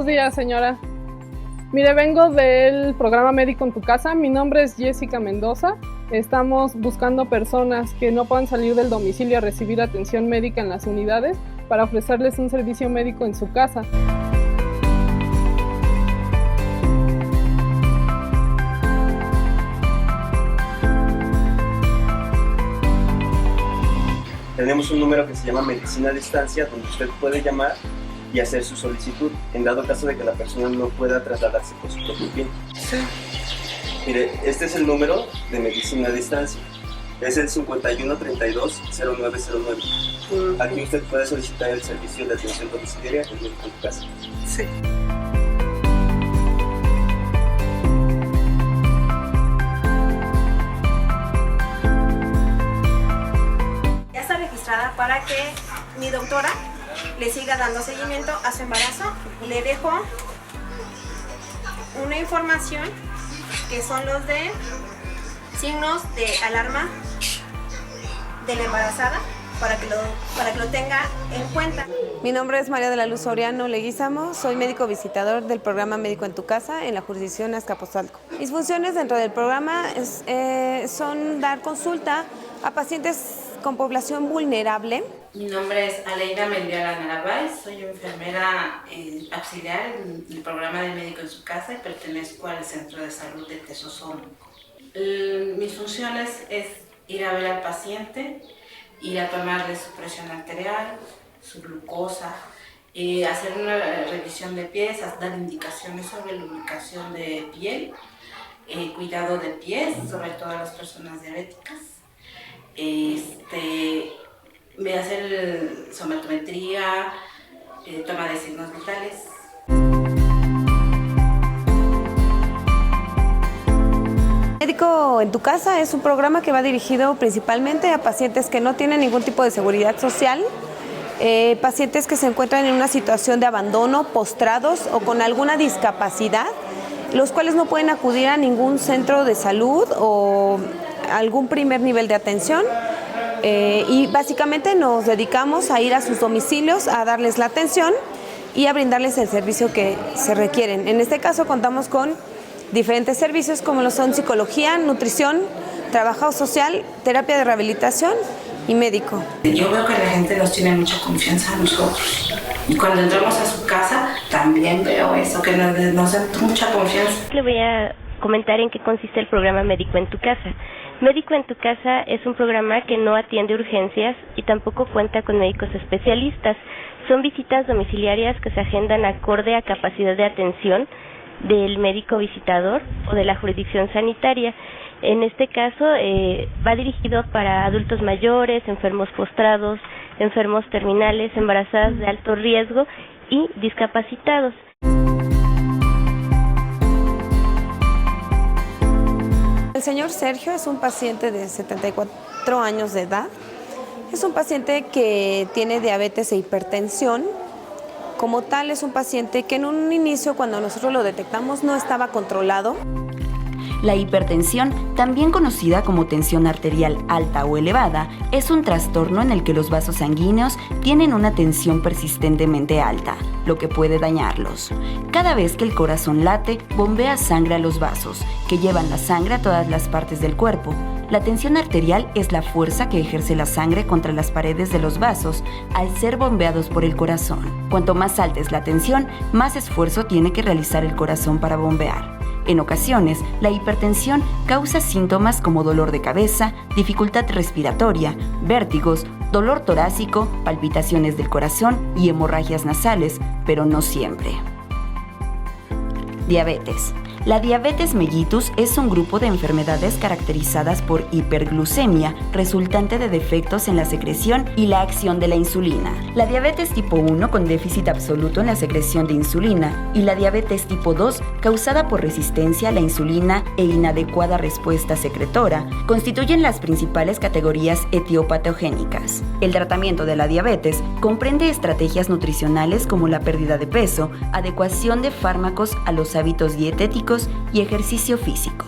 días, señora. Mire, vengo del programa Médico en tu Casa. Mi nombre es Jessica Mendoza. Estamos buscando personas que no puedan salir del domicilio a recibir atención médica en las unidades para ofrecerles un servicio médico en su casa. Tenemos un número que se llama Medicina a Distancia, donde usted puede llamar y hacer su solicitud, en dado caso de que la persona no pueda trasladarse por su propio pie. Sí. Mire, este es el número de Medicina a Distancia. Es el 5132-0909. Aquí usted puede solicitar el servicio de atención domiciliaria en tu casa. Sí. Ya está registrada para que mi doctora le siga dando seguimiento a su embarazo. Le dejo una información que son los de signos de alarma de la embarazada para que lo tenga en cuenta. Mi nombre es María de la Luz Soriano Leguízamo, soy médico visitador del programa Médico en tu Casa en la jurisdicción Azcapotzalco. Mis funciones dentro del programa son dar consulta a pacientes con población vulnerable. Mi nombre es Aleida Mendiola Narváez, soy enfermera auxiliar en el programa de Médico en su Casa y pertenezco al Centro de Salud de Tesosómico. Mis funciones es ir a ver al paciente, ir a tomarle su presión arterial, su glucosa, hacer una revisión de pies, dar indicaciones sobre lubricación de piel, cuidado de pies, sobre todo a las personas diabéticas. Hacer somatometría, toma de signos vitales. Médico en tu Casa es un programa que va dirigido principalmente a pacientes que no tienen ningún tipo de seguridad social, pacientes que se encuentran en una situación de abandono, postrados o con alguna discapacidad, los cuales no pueden acudir a ningún centro de salud o algún primer nivel de atención. Y básicamente nos dedicamos a ir a sus domicilios, a darles la atención y a brindarles el servicio que se requieren. En este caso contamos con diferentes servicios como lo son psicología, nutrición, trabajo social, terapia de rehabilitación y médico. Yo veo que la gente nos tiene mucha confianza a nosotros y cuando entramos a su casa también veo eso, que nos da mucha confianza. Le voy a comentar en qué consiste el programa Médico en tu Casa. Médico en tu Casa es un programa que no atiende urgencias y tampoco cuenta con médicos especialistas. Son visitas domiciliarias que se agendan acorde a capacidad de atención del médico visitador o de la jurisdicción sanitaria. En este caso va dirigido para adultos mayores, enfermos postrados, enfermos terminales, embarazadas de alto riesgo y discapacitados. El señor Sergio es un paciente de 74 años de edad. Es un paciente que tiene diabetes e hipertensión. Como tal, es un paciente que en un inicio, cuando nosotros lo detectamos, no estaba controlado. La hipertensión, también conocida como tensión arterial alta o elevada, es un trastorno en el que los vasos sanguíneos tienen una tensión persistentemente alta, lo que puede dañarlos. Cada vez que el corazón late, bombea sangre a los vasos, que llevan la sangre a todas las partes del cuerpo. La tensión arterial es la fuerza que ejerce la sangre contra las paredes de los vasos al ser bombeados por el corazón. Cuanto más alta es la tensión, más esfuerzo tiene que realizar el corazón para bombear. En ocasiones, la hipertensión causa síntomas como dolor de cabeza, dificultad respiratoria, vértigos, dolor torácico, palpitaciones del corazón y hemorragias nasales, pero no siempre. Diabetes. La diabetes mellitus es un grupo de enfermedades caracterizadas por hiperglucemia, resultante de defectos en la secreción y la acción de la insulina. La diabetes tipo 1 con déficit absoluto en la secreción de insulina y la diabetes tipo 2 causada por resistencia a la insulina e inadecuada respuesta secretora constituyen las principales categorías etiopatogénicas. El tratamiento de la diabetes comprende estrategias nutricionales como la pérdida de peso, adecuación de fármacos a los hábitos dietéticos y ejercicio físico.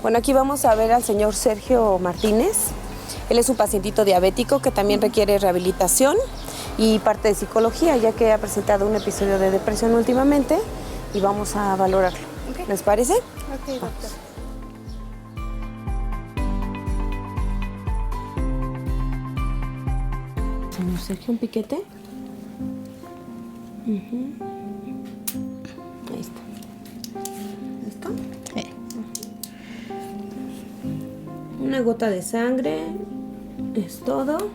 Bueno, aquí vamos a ver al señor Sergio Martínez. Él es un pacientito diabético que también requiere rehabilitación y parte de psicología, ya que ha presentado un episodio de depresión últimamente y vamos a valorarlo. Okay. ¿Les parece? Ok, doctor. Señor Sergio, un piquete. Ahí está. ¿Listo? Una gota de sangre. Es todo.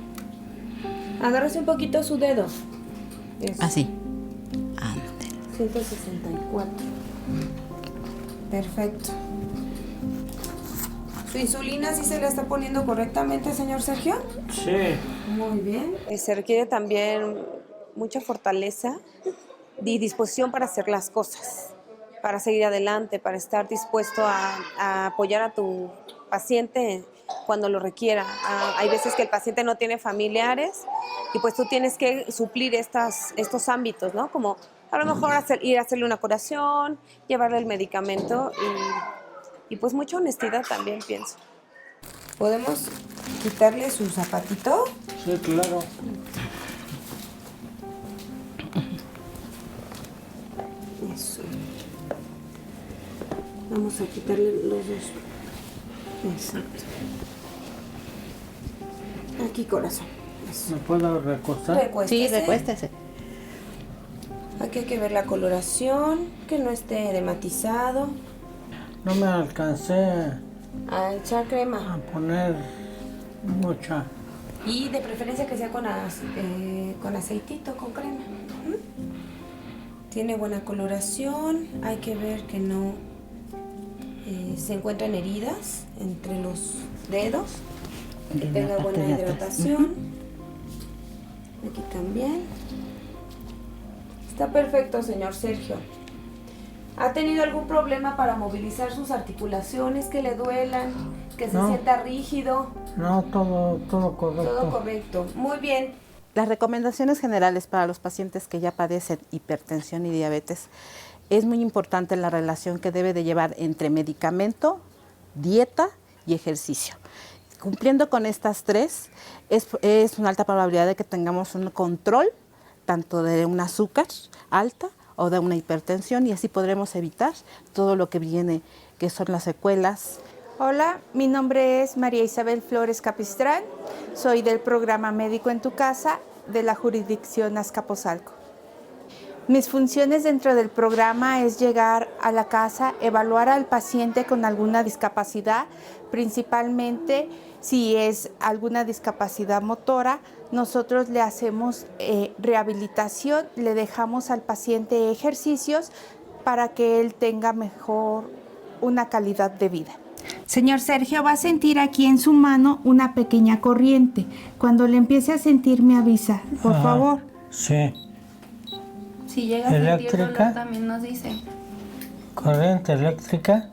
Agárrese un poquito su dedo. Eso. Así. 164. Perfecto. ¿Su insulina sí se la está poniendo correctamente, señor Sergio? Sí. Muy bien. Se requiere también mucha fortaleza y disposición para hacer las cosas, para seguir adelante, para estar dispuesto a apoyar a tu paciente cuando lo requiera. Hay veces que el paciente no tiene familiares y pues tú tienes que suplir estos ámbitos, ¿no? Como a lo mejor ir a hacerle una curación, llevarle el medicamento y pues mucha honestidad también, pienso. ¿Podemos quitarle su zapatito? Sí, claro. Eso. Vamos a quitarle los dos. Exacto. Aquí, corazón. Eso. ¿Me puedo recostar? Recuéstese. Sí, recuéstese. Aquí hay que ver la coloración, que no esté edematizado. No me alcancé A echar crema. a poner mucha. Y de preferencia que sea con aceitito, con crema. Ujú. Tiene buena coloración. Hay que ver que no se encuentran heridas entre los dedos. Que tenga buena hidratación. Aquí también. Está perfecto, señor Sergio. ¿Ha tenido algún problema para movilizar sus articulaciones, que le duelan, que se sienta rígido? No, todo correcto. Todo correcto. Muy bien. Las recomendaciones generales para los pacientes que ya padecen hipertensión y diabetes es muy importante la relación que debe de llevar entre medicamento, dieta y ejercicio. Cumpliendo con estas tres, es una alta probabilidad de que tengamos un control tanto de un azúcar alta o de una hipertensión y así podremos evitar todo lo que viene, que son las secuelas. Hola, mi nombre es María Isabel Flores Capistrán, soy del programa Médico en tu Casa de la jurisdicción Azcapotzalco. Mis funciones dentro del programa es llegar a la casa, evaluar al paciente con alguna discapacidad, principalmente si es alguna discapacidad motora. Nosotros le hacemos rehabilitación, le dejamos al paciente ejercicios para que él tenga mejor una calidad de vida. Señor Sergio, va a sentir aquí en su mano una pequeña corriente. Cuando le empiece a sentir, me avisa, por favor. Sí. Si llega a sentir dolor, también nos dice. Corriente eléctrica.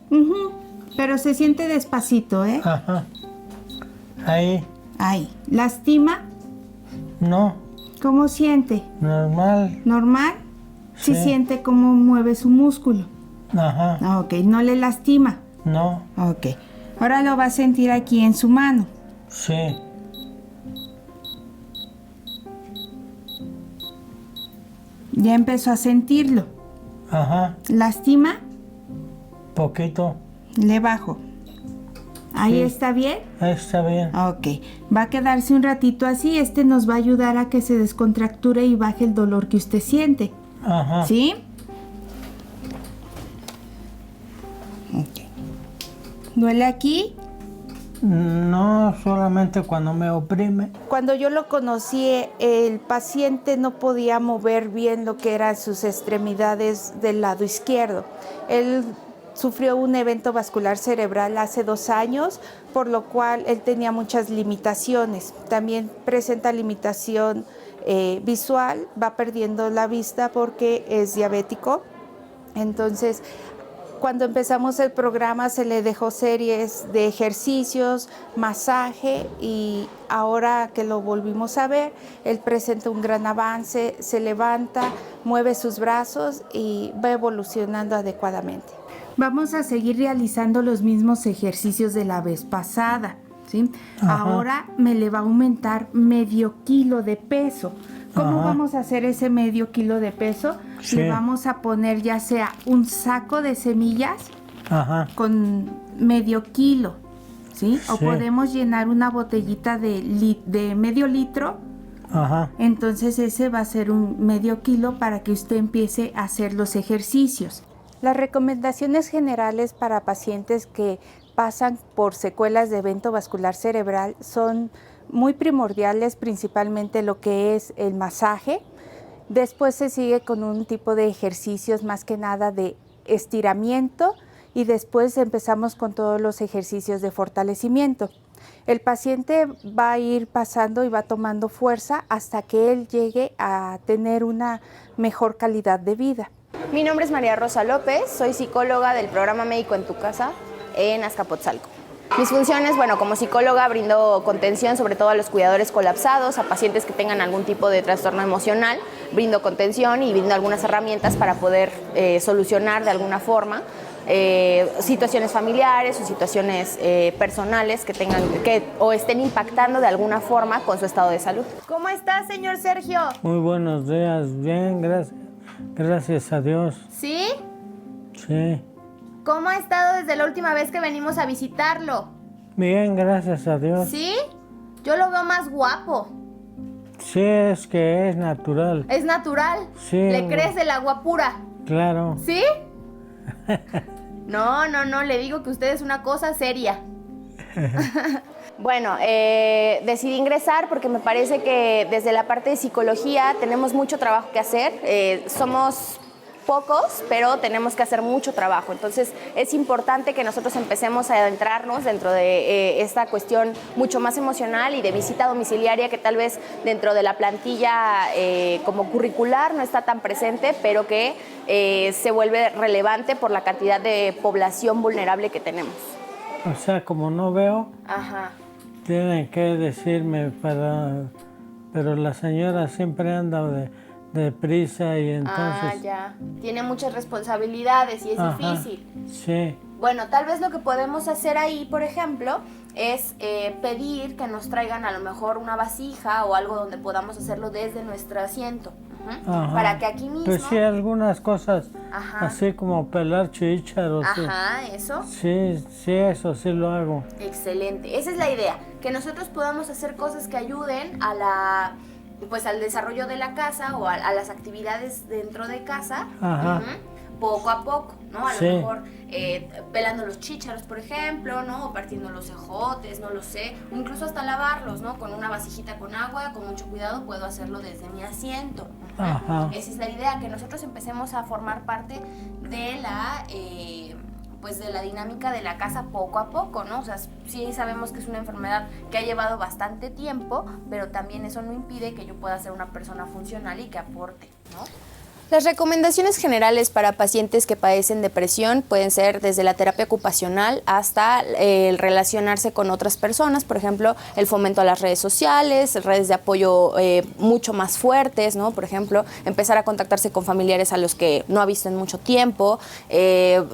Pero se siente despacito, ¿eh? Ajá. Ahí. Ahí. ¿Lastima? No. ¿Cómo siente? Normal. ¿Normal? Sí. Sí. Siente cómo mueve su músculo. Ajá. Ok, ¿no le lastima? No. Ok. Ahora lo va a sentir aquí en su mano. Sí. Ya empezó a sentirlo. Ajá. ¿Lastima? Poquito. Le bajo. ¿Ahí Sí. está bien? Ahí está bien. Ok. Va a quedarse un ratito así. Este nos va a ayudar a que se descontracture y baje el dolor que usted siente. Ajá. ¿Sí? Ok. ¿Duele aquí? No, solamente cuando me oprime. Cuando yo lo conocí, el paciente no podía mover bien lo que eran sus extremidades del lado izquierdo. Él sufrió un evento vascular cerebral hace 2 años, por lo cual él tenía muchas limitaciones. También presenta limitación visual, va perdiendo la vista porque es diabético. Entonces, cuando empezamos el programa se le dejó series de ejercicios, masaje y ahora que lo volvimos a ver, él presenta un gran avance, se levanta, mueve sus brazos y va evolucionando adecuadamente. Vamos a seguir realizando los mismos ejercicios de la vez pasada. ¿sí? Ajá. Ahora me le va a aumentar medio kilo de peso. ¿Cómo Ajá. vamos a hacer ese medio kilo de peso? Sí. Le vamos a poner ya sea un saco de semillas Ajá. con medio kilo, ¿sí? O Sí. podemos llenar una botellita de medio litro. Ajá. Entonces ese va a ser un medio kilo para que usted empiece a hacer los ejercicios. Las recomendaciones generales para pacientes que pasan por secuelas de evento vascular cerebral son muy primordiales, principalmente lo que es el masaje. Después se sigue con un tipo de ejercicios más que nada de estiramiento y después empezamos con todos los ejercicios de fortalecimiento. El paciente va a ir pasando y va tomando fuerza hasta que él llegue a tener una mejor calidad de vida. Mi nombre es María Rosa López, soy psicóloga del programa Médico en tu Casa en Azcapotzalco. Mis funciones, bueno, como psicóloga brindo contención sobre todo a los cuidadores colapsados, a pacientes que tengan algún tipo de trastorno emocional, brindo contención y brindo algunas herramientas para poder solucionar de alguna forma situaciones familiares o situaciones personales que tengan o estén impactando de alguna forma con su estado de salud. ¿Cómo está, señor Sergio? Muy buenos días, bien, gracias. Gracias a Dios. ¿Sí? Sí. ¿Cómo ha estado desde la última vez que venimos a visitarlo? Bien, gracias a Dios. ¿Sí? Yo lo veo más guapo. Sí, es que es natural. ¿Es natural? Sí. ¿Le crece el agua pura? Claro. ¿Sí? No, le digo que usted es una cosa seria. Bueno, decidí ingresar porque me parece que desde la parte de psicología tenemos mucho trabajo que hacer. Somos pocos, pero tenemos que hacer mucho trabajo. Entonces es importante que nosotros empecemos a adentrarnos dentro de esta cuestión mucho más emocional y de visita domiciliaria que tal vez dentro de la plantilla como curricular no está tan presente, pero que se vuelve relevante por la cantidad de población vulnerable que tenemos. O sea, como no veo, Ajá. tienen que decirme pero la señora siempre anda deprisa y entonces... ya. Tiene muchas responsabilidades y es difícil. Sí. Bueno, tal vez lo que podemos hacer ahí, por ejemplo, es pedir que nos traigan a lo mejor una vasija o algo donde podamos hacerlo desde nuestro asiento. Ajá. Para que aquí mismo... Pues sí, algunas cosas, Ajá. así como pelar chícharos. Ajá, eso. Sí, eso sí lo hago. Excelente. Esa es la idea, que nosotros podamos hacer cosas que ayuden a al desarrollo de la casa o a las actividades dentro de casa. Ajá. Poco a poco, ¿no? A Sí. lo mejor pelando los chícharos, por ejemplo, ¿no? O partiendo los ejotes, no lo sé. O incluso hasta lavarlos, ¿no? Con una vasijita con agua, con mucho cuidado puedo hacerlo desde mi asiento. Ajá. Esa es la idea, que nosotros empecemos a formar parte de la... de la dinámica de la casa poco a poco, ¿no? O sea, sí sabemos que es una enfermedad que ha llevado bastante tiempo, pero también eso no impide que yo pueda ser una persona funcional y que aporte, ¿no? Las recomendaciones generales para pacientes que padecen depresión pueden ser desde la terapia ocupacional hasta el relacionarse con otras personas, por ejemplo, el fomento a las redes sociales, redes de apoyo mucho más fuertes, ¿no? Por ejemplo, empezar a contactarse con familiares a los que no ha visto en mucho tiempo,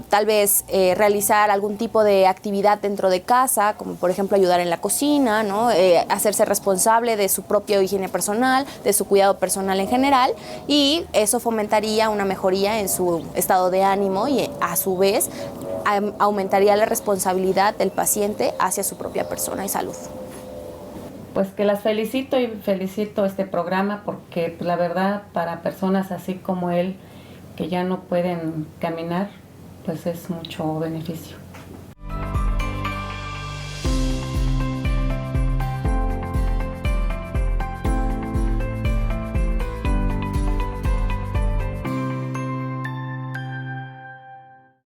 tal vez realizar algún tipo de actividad dentro de casa, como por ejemplo ayudar en la cocina, ¿no? Hacerse responsable de su propia higiene personal, de su cuidado personal en general, y eso fomentaría una mejoría en su estado de ánimo y a su vez aumentaría la responsabilidad del paciente hacia su propia persona y salud. Pues que las felicito y felicito este programa porque la verdad para personas así como él que ya no pueden caminar, pues es mucho beneficio.